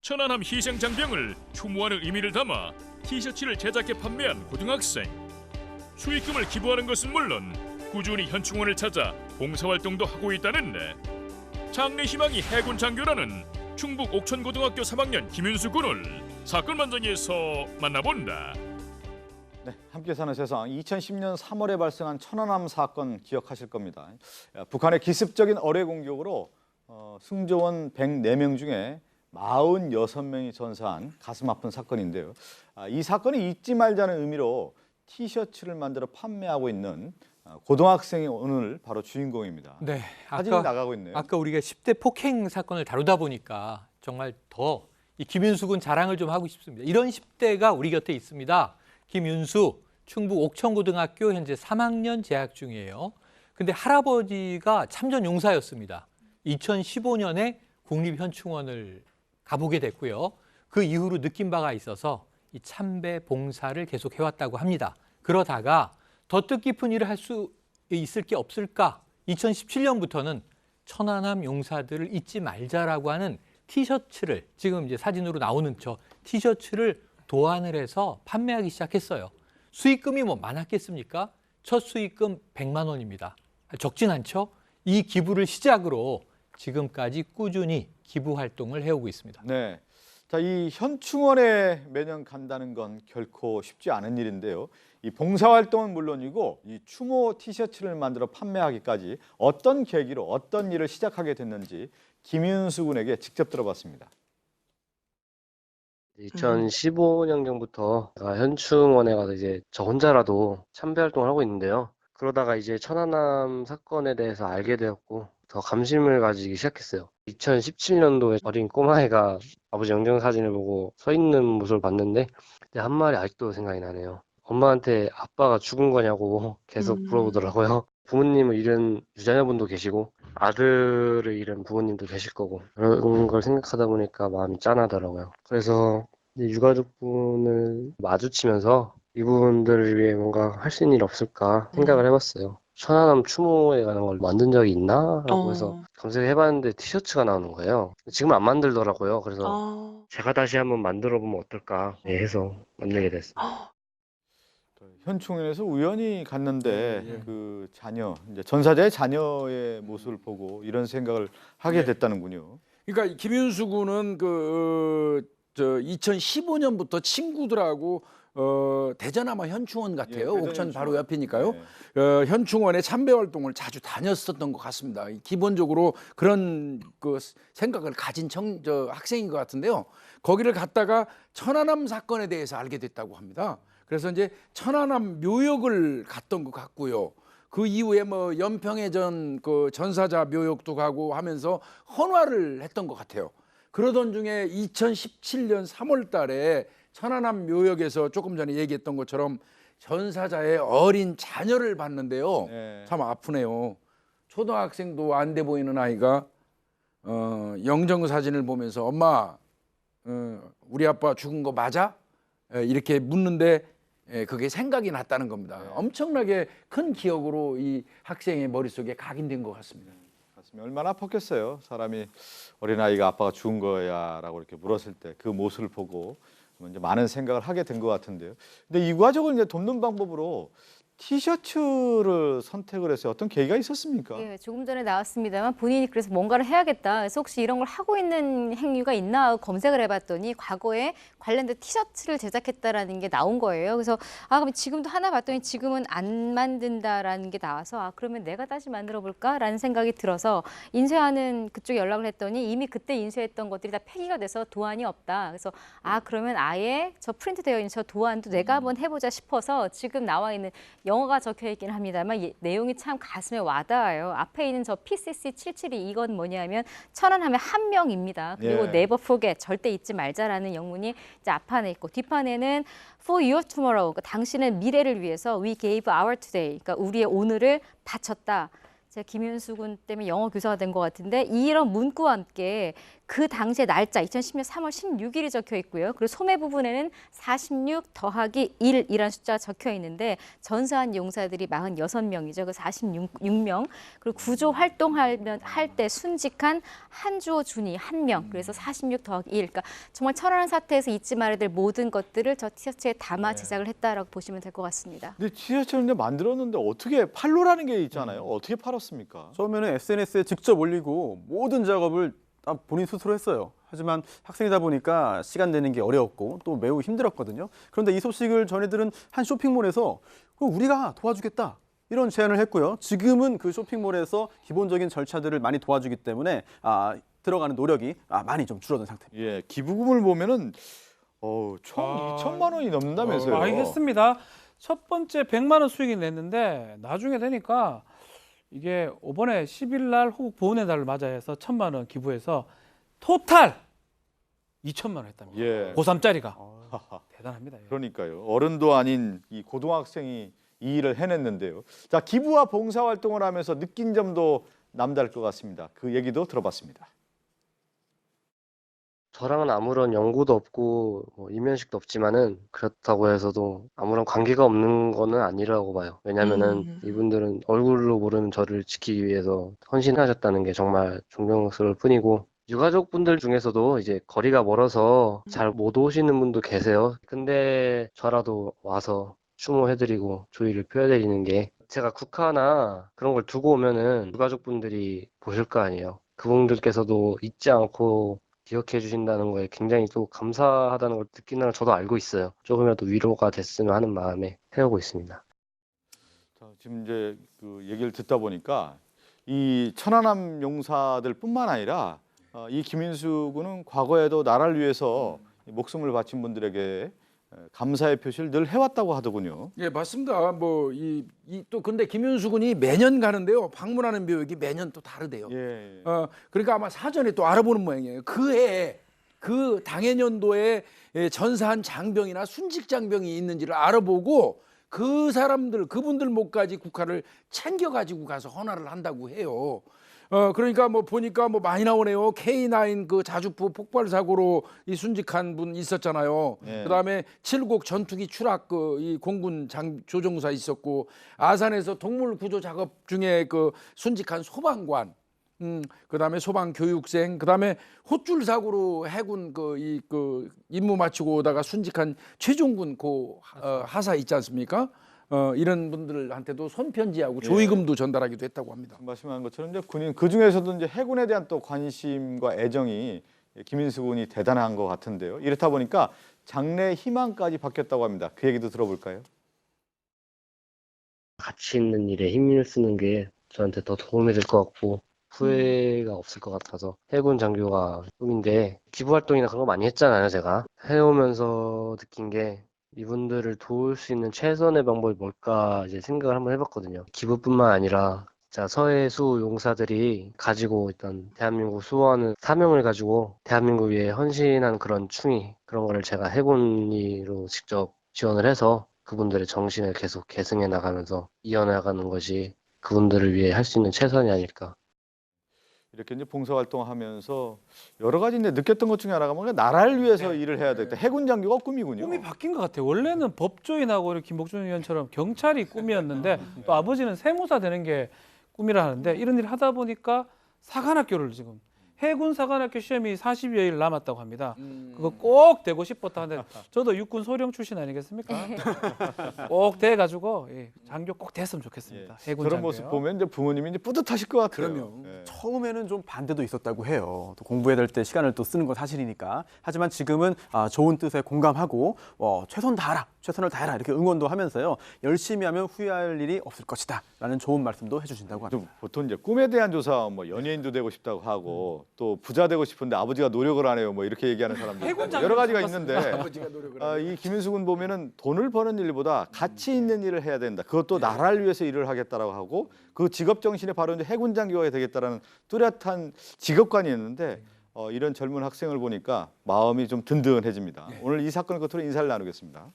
천안함 희생장병을 추모하는 의미를 담아 티셔츠를 제작해 판매한 고등학생. 수익금을 기부하는 것은 물론 꾸준히 현충원을 찾아 봉사활동도 하고 있다는데 장래희망이 해군 장교라는 충북 옥천고등학교 3학년 김윤수 군을 사건 현장에서 만나본다. 네, 함께 사는 세상 2010년 3월에 발생한 천안함 사건 기억하실 겁니다. 북한의 기습적인 어뢰 공격으로 승조원 104명 중에 46명이 전사한 가슴 아픈 사건인데요. 이 사건이 잊지 말자는 의미로 티셔츠를 만들어 판매하고 있는 고등학생이 오늘 바로 주인공입니다. 네, 사진이 나가고 있네요. 아까 우리가 10대 폭행 사건을 다루다 보니까 정말 더 이 김윤수 군 자랑을 좀 하고 싶습니다. 이런 10대가 우리 곁에 있습니다. 김윤수, 충북 옥천고등학교 현재 3학년 재학 중이에요. 근데 할아버지가 참전 용사였습니다. 2015년에 국립현충원을 가보게 됐고요. 그 이후로 느낀 바가 있어서 이 참배 봉사를 계속 해왔다고 합니다. 그러다가 더 뜻깊은 일을 할 수 있을 게 없을까? 2017년부터는 천안함 용사들을 잊지 말자라고 하는 티셔츠를, 지금 이제 사진으로 나오는 저 티셔츠를 도안을 해서 판매하기 시작했어요. 수익금이 뭐 많았겠습니까? 첫 수익금 100만 원입니다. 적진 않죠? 이 기부를 시작으로 지금까지 꾸준히 기부 활동을 해오고 있습니다. 네, 자, 이 현충원에 매년 간다는 건 결코 쉽지 않은 일인데요. 이 봉사활동은 물론이고 이 추모 티셔츠를 만들어 판매하기까지 어떤 계기로 어떤 일을 시작하게 됐는지 김윤수 군에게 직접 들어봤습니다. 2015년경부터 제가 현충원에 가서 이제 저 혼자라도 참배 활동을 하고 있는데요. 그러다가 이제 천안함 사건에 대해서 알게 되었고 더 감심을 가지기 시작했어요. 2017년도에 어린 꼬마애가 아버지 영정 사진을 보고 서 있는 모습을 봤는데 그때 한 말이 아직도 생각이 나네요. 엄마한테 아빠가 죽은 거냐고 계속 물어보더라고요. 부모님을 잃은 유자녀분도 계시고 아들을 잃은 부모님도 계실 거고 그런 걸 생각하다 보니까 마음이 짠하더라고요. 그래서 유가족분을 마주치면서 이분들을 위해 뭔가 할 수 있는 일 없을까 생각을 해봤어요. 천안함 추모에 관한 걸 만든 적이 있나? 라고 해서 검색해봤는데 티셔츠가 나오는 거예요. 지금은 안 만들더라고요. 그래서 제가 다시 한번 만들어 보면 어떨까 해서 만들게 됐어요. 현충원에서 우연히 갔는데 그 자녀, 이제 전사자의 자녀의 모습을 보고 이런 생각을 하게 됐다는군요. 그러니까 김윤수 군은 2015년부터 친구들하고 대전 아마 현충원 같아요. 대전 옥천 바로 현충원. 옆이니까요. 네. 현충원에 참배 활동을 자주 다녔었던 것 같습니다. 기본적으로 그런 그 생각을 가진 학생인 것 같은데요. 거기를 갔다가 천안함 사건에 대해서 알게 됐다고 합니다. 그래서 이제 천안함 묘역을 갔던 것 같고요. 그 이후에 뭐 연평해 그 전사자 묘역도 가고 하면서 헌화를 했던 것 같아요. 그러던 중에 2017년 3월 달에 천안함 묘역에서 조금 전에 얘기했던 것처럼 전사자의 어린 자녀를 봤는데요. 네. 참 아프네요. 초등학생도 안 돼 보이는 아이가 영정 사진을 보면서 엄마 우리 아빠 죽은 거 맞아? 이렇게 묻는데 그게 생각이 났다는 겁니다. 네. 엄청나게 큰 기억으로 이 학생의 머릿속에 각인된 것 같습니다. 가슴이 얼마나 아팠겠어요. 사람이 어린아이가 아빠가 죽은 거야 라고 이렇게 물었을 때 그 모습을 보고 이제 많은 생각을 하게 된 것 같은데요. 근데 이 가족을 이제 돕는 방법으로 티셔츠를 선택을 해서 어떤 계기가 있었습니까? 예, 조금 전에 나왔습니다만 본인이 그래서 뭔가를 해야겠다. 그래서 혹시 이런 걸 하고 있는 행위가 있나 하고 검색을 해봤더니 과거에 관련된 티셔츠를 제작했다라는 게 나온 거예요. 그래서 그럼 지금도 하나 봤더니 지금은 안 만든다라는 게 나와서 그러면 내가 다시 만들어 볼까라는 생각이 들어서 인쇄하는 그쪽에 연락을 했더니 이미 그때 인쇄했던 것들이 다 폐기가 돼서 도안이 없다. 그래서 그러면 아예 저 프린트되어 있는 저 도안도 내가 한번 해보자 싶어서 지금 나와 있는 영어가 적혀 있긴 합니다만 내용이 참 가슴에 와닿아요. 앞에 있는 저 PCC 772 이건 뭐냐면 천안함의 한 명입니다. 그리고 Never Forget 절대 잊지 말자라는 영문이 이제 앞판에 있고 뒷판에는 For Your Tomorrow, 그러니까 당신의 미래를 위해서 We Gave Our Today, 그러니까 우리의 오늘을 바쳤다. 제가 김윤수 군 때문에 영어 교사가 된 것 같은데 이런 문구와 함께 그 당시의 날짜 2010년 3월 16일이 적혀 있고요. 그리고 소매 부분에는 46 더하기 1이라는 숫자가 적혀 있는데 전사한 용사들이 46명이죠. 그 46명. 그리고 구조 활동할 때 순직한 한주호 준이 1명. 그래서 46 더하기 1. 그러니까 정말 천안함 사태에서 잊지 말아야 될 모든 것들을 저 티셔츠에 담아 제작을 했다라고 보시면 될 것 같습니다. 근데 티셔츠를 이제 만들었는데 어떻게 판로라는 게 있잖아요. 어떻게 팔았습니까? 처음에는 SNS에 직접 올리고 모든 작업을 다 본인 스스로 했어요. 하지만 학생이다 보니까 시간 내는 게 어려웠고 또 매우 힘들었거든요. 그런데 이 소식을 전해들은 한 쇼핑몰에서 그럼 우리가 도와주겠다 이런 제안을 했고요. 지금은 그 쇼핑몰에서 기본적인 절차들을 많이 도와주기 때문에 들어가는 노력이 많이 좀 줄어든 상태입니다. 예, 기부금을 보면은 총 2천만 원이 넘는다면서요. 알겠습니다. 첫 번째 100만 원 수익이 냈는데 나중에 되니까 이게 이번에 10일 날 호국 보훈의 달을 맞아서 1,000만 원 기부해서 토탈 2천만 원 했답니다. 예. 고3짜리가 대단합니다. 예. 그러니까요. 어른도 아닌 이 고등학생이 이 일을 해냈는데요. 자, 기부와 봉사활동을 하면서 느낀 점도 남다를 것 같습니다. 그 얘기도 들어봤습니다. 저랑은 아무런 연고도 없고 뭐 이면식도 없지만은 그렇다고 해서도 아무런 관계가 없는 거는 아니라고 봐요. 왜냐면은 이분들은 얼굴로 모르는 저를 지키기 위해서 헌신하셨다는 게 정말 존경스러울 뿐이고 유가족분들 중에서도 이제 거리가 멀어서 잘 못 오시는 분도 계세요. 근데 저라도 와서 추모해드리고 조의를 표해드리는 게 제가 국화나 그런 걸 두고 오면은 유가족분들이 보실 거 아니에요. 그분들께서도 잊지 않고 기억해 주신다는 거에 굉장히 또 감사하다는 걸 느낀다는 걸 저도 알고 있어요. 조금이라도 위로가 됐으면 하는 마음에 해오고 있습니다. 자, 지금 이제 그 얘기를 듣다 보니까 이 천안함 용사들뿐만 아니라 이 김인수 군은 과거에도 나라를 위해서 목숨을 바친 분들에게 감사의 표시를 늘 해왔다고 하더군요. 예, 맞습니다. 뭐 또 근데 김윤수 군이 매년 가는데요. 방문하는 묘역이 매년 또 다르대요. 예. 그러니까 아마 사전에 또 알아보는 모양이에요. 그 해에 그 당해년도에 전사한 장병이나 순직 장병이 있는지를 알아보고 그 사람들 그분들 목까지 국화를 챙겨 가지고 가서 헌화를 한다고 해요. 그러니까 뭐 보니까 뭐 많이 나오네요. K9 그 자주포 폭발 사고로 이 순직한 분 있었잖아요. 네. 그다음에 칠곡 전투기 추락 그 이 공군 조종사 있었고 아산에서 동물 구조 작업 중에 그 순직한 소방관. 그다음에 소방 교육생, 그다음에 헛줄 사고로 해군 그 임무 마치고 오다가 순직한 최종군 하사 있지 않습니까? 이런 분들한테도 손편지하고 조의금도 전달하기도 했다고 합니다. 말씀하신 것처럼 이제 군인 그 중에서도 이제 해군에 대한 또 관심과 애정이 김인수 군이 대단한 것 같은데요. 이렇다 보니까 장래 희망까지 바뀌었다고 합니다. 그 얘기도 들어볼까요? 가치 있는 일에 힘을 쓰는 게 저한테 더 도움이 될 것 같고 후회가 없을 것 같아서 해군 장교가 꿈인데 기부 활동이나 그런 거 많이 했잖아요. 제가 해오면서 느낀 게 이분들을 도울 수 있는 최선의 방법이 뭘까 이제 생각을 한번 해봤거든요. 기부뿐만 아니라 진짜 서해수 용사들이 가지고 있던 대한민국 수호하는 사명을 가지고 대한민국 위해 헌신한 그런 충의 그런 거를 제가 해군으로 직접 지원을 해서 그분들의 정신을 계속 계승해 나가면서 이어나가는 것이 그분들을 위해 할 수 있는 최선이 아닐까. 이렇게 이제 봉사활동하면서 여러 가지 이제 느꼈던 것 중에 하나가 뭔가 나라를 위해서 일을 해야 되겠다. 해군 장교가 꿈이군요. 꿈이 바뀐 것 같아요. 원래는 법조인하고 이렇게 김복준 의원처럼 경찰이 꿈이었는데 또 아버지는 세무사 되는 게 꿈이라 하는데 이런 일을 하다 보니까 사관학교를 지금 해군 사관학교 시험이 40여일 남았다고 합니다. 그거 꼭 되고 싶었다 하는데 저도 육군 소령 출신 아니겠습니까? 꼭 돼가지고 장교 꼭 됐으면 좋겠습니다. 해군 그런 장교요. 모습 보면 이제 부모님이 이제 뿌듯하실 것 같아요. 그럼요. 예. 처음에는 좀 반대도 있었다고 해요. 또 공부해야 될 때 시간을 또 쓰는 건 사실이니까. 하지만 지금은 좋은 뜻에 공감하고 최선을 다해라 이렇게 응원도 하면서요. 열심히 하면 후회할 일이 없을 것이다 라는 좋은 말씀도 해주신다고 합니다. 보통 이제 꿈에 대한 조사, 뭐 연예인도 되고 싶다고 하고 또 부자 되고 싶은데 아버지가 노력을 안 해요. 뭐 이렇게 얘기하는 사람들 여러 가지가 있는데 아버지가 노력을 이 김인수 군 보면은 돈을 버는 일보다 가치 있는 일을 해야 된다. 그것도 나라를 위해서 일을 하겠다라고 하고 그 직업 정신에 바로 이제 해군 장교가 되겠다라는 뚜렷한 직업관이 있는데 이런 젊은 학생을 보니까 마음이 좀 든든해집니다. 오늘 이 사건을 끝으로 인사를 나누겠습니다.